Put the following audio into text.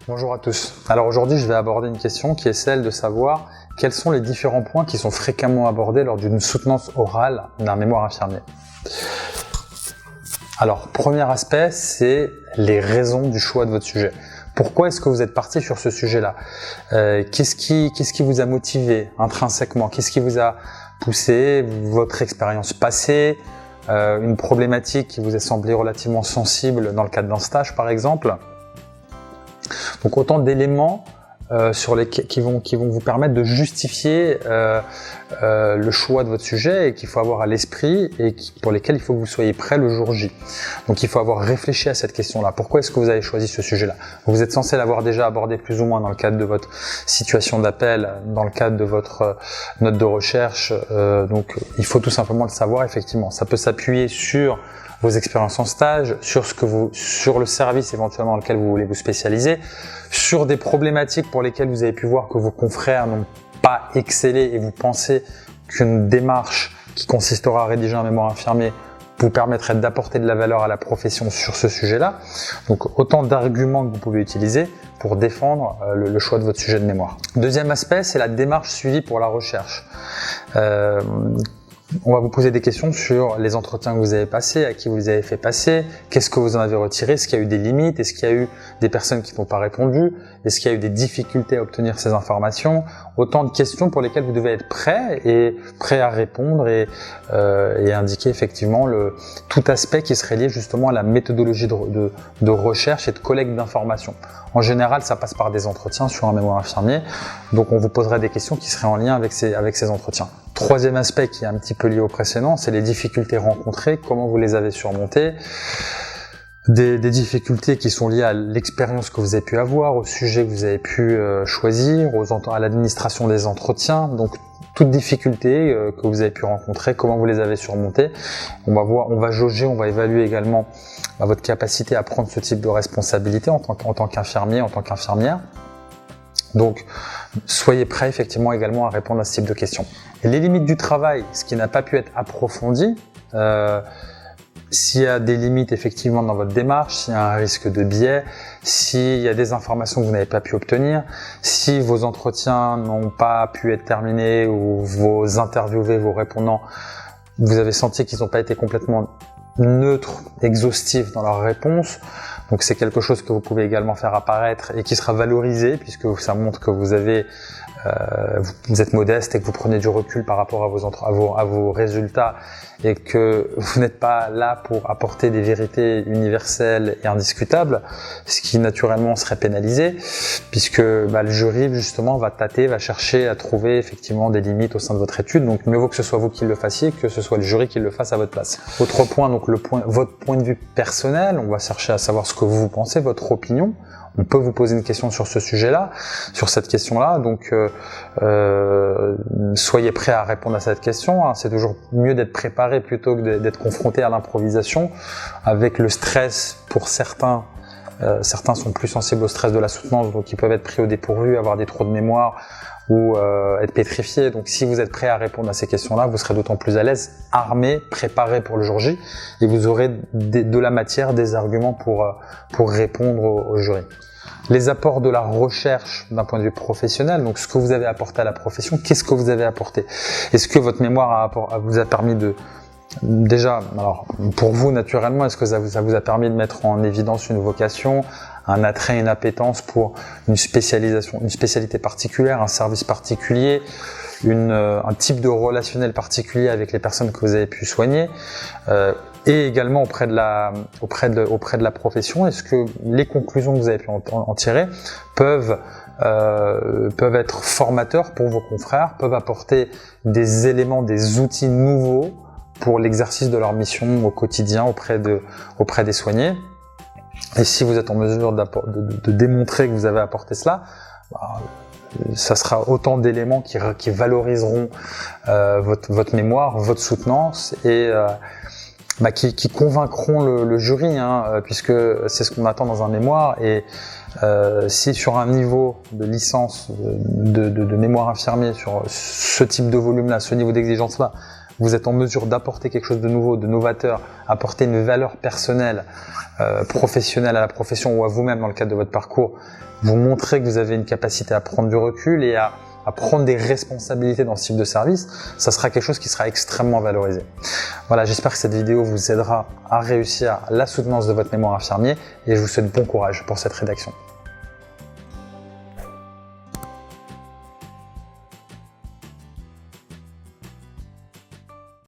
Bonjour à tous. Alors aujourd'hui, je vais aborder une question qui est celle de savoir quels sont les différents points qui sont fréquemment abordés lors d'une soutenance orale d'un mémoire infirmier. Alors, premier aspect, c'est les raisons du choix de votre sujet. Pourquoi est-ce que vous êtes parti sur ce sujet-là? Qu'est-ce qui vous a motivé intrinsèquement? Qu'est-ce qui vous a poussé? Votre expérience passée? Une problématique qui vous a semblé relativement sensible dans le cadre d'un stage, par exemple? Donc autant d'éléments qui vont vous permettre de justifier le choix de votre sujet et qu'il faut avoir à l'esprit et pour lesquels il faut que vous soyez prêt le jour J. Donc il faut avoir réfléchi à cette question-là. Pourquoi est-ce que vous avez choisi ce sujet-là? Vous êtes censé l'avoir déjà abordé plus ou moins dans le cadre de votre situation d'appel, dans le cadre de votre note de recherche. Donc il faut tout simplement le savoir effectivement. Ça peut s'appuyer sur vos expériences en stage, sur le service éventuellement dans lequel vous voulez vous spécialiser, sur des problématiques pour lesquelles vous avez pu voir que vos confrères n'ont pas excellé et vous pensez qu'une démarche qui consistera à rédiger un mémoire infirmier vous permettrait d'apporter de la valeur à la profession sur ce sujet-là. Donc autant d'arguments que vous pouvez utiliser pour défendre le choix de votre sujet de mémoire. Deuxième aspect, c'est la démarche suivie pour la recherche. On va vous poser des questions sur les entretiens que vous avez passés, à qui vous les avez fait passer, qu'est-ce que vous en avez retiré, est-ce qu'il y a eu des limites, est-ce qu'il y a eu des personnes qui n'ont pas répondu, est-ce qu'il y a eu des difficultés à obtenir ces informations, autant de questions pour lesquelles vous devez être prêt à répondre et indiquer effectivement tout aspect qui serait lié justement à la méthodologie de recherche et de collecte d'informations. En général, ça passe par des entretiens sur un mémoire infirmier, donc on vous poserait des questions qui seraient en lien avec ces entretiens. Troisième aspect qui est un petit peu lié au précédent, c'est les difficultés rencontrées, comment vous les avez surmontées, des difficultés qui sont liées à l'expérience que vous avez pu avoir, au sujet que vous avez pu choisir, à l'administration des entretiens, donc toutes difficultés que vous avez pu rencontrer, comment vous les avez surmontées. On va jauger, on va évaluer également votre capacité à prendre ce type de responsabilité en tant qu'infirmier, en tant qu'infirmière. Donc, soyez prêts effectivement également à répondre à ce type de questions. Et les limites du travail, ce qui n'a pas pu être approfondi, s'il y a des limites effectivement dans votre démarche, s'il y a un risque de biais, s'il y a des informations que vous n'avez pas pu obtenir, si vos entretiens n'ont pas pu être terminés ou vos interviewés, vos répondants, vous avez senti qu'ils n'ont pas été complètement neutres, exhaustifs dans leurs réponses. Donc c'est quelque chose que vous pouvez également faire apparaître et qui sera valorisé puisque ça montre que vous êtes modeste et que vous prenez du recul par rapport à vos résultats et que vous n'êtes pas là pour apporter des vérités universelles et indiscutables, ce qui naturellement serait pénalisé puisque le jury justement va chercher à trouver effectivement des limites au sein de votre étude. Donc mieux vaut que ce soit vous qui le fassiez que ce soit le jury qui le fasse à votre place. Autre point, donc votre point de vue personnel, on va chercher à savoir ce que vous pensez, votre opinion. On peut vous poser une question sur ce sujet-là, sur cette question-là, donc soyez prêts à répondre à cette question. C'est toujours mieux d'être préparé plutôt que d'être confronté à l'improvisation. Avec le stress, pour certains sont plus sensibles au stress de la soutenance, donc ils peuvent être pris au dépourvu, avoir des trous de mémoire ou être pétrifiés. Donc si vous êtes prêt à répondre à ces questions-là, vous serez d'autant plus à l'aise, armé, préparé pour le jour J, et vous aurez de la matière, des arguments pour répondre au jury. Les apports de la recherche d'un point de vue professionnel, donc ce que vous avez apporté à la profession, qu'est-ce que vous avez apporté? Est-ce que votre mémoire vous a permis déjà, alors pour vous naturellement, est-ce que ça vous a permis de mettre en évidence une vocation, un attrait, une appétence pour une spécialité particulière, un service particulier, un type de relationnel particulier avec les personnes que vous avez pu soigner, et également auprès de la profession? Est-ce que les conclusions que vous avez pu en tirer peuvent être formateurs pour vos confrères, peuvent apporter des éléments, des outils nouveaux pour l'exercice de leur mission au quotidien auprès des soignés? Et si vous êtes en mesure de démontrer que vous avez apporté cela, ça sera autant d'éléments qui valoriseront votre mémoire, votre soutenance et qui convaincront le jury, puisque c'est ce qu'on attend dans un mémoire. Et si sur un niveau de licence de mémoire infirmier, sur ce type de volume-là, ce niveau d'exigence-là, vous êtes en mesure d'apporter quelque chose de nouveau, de novateur, apporter une valeur personnelle, professionnelle à la profession ou à vous-même dans le cadre de votre parcours, vous montrez que vous avez une capacité à prendre du recul et à prendre des responsabilités dans ce type de service, ça sera quelque chose qui sera extrêmement valorisé. Voilà, j'espère que cette vidéo vous aidera à réussir la soutenance de votre mémoire infirmier et je vous souhaite bon courage pour cette rédaction.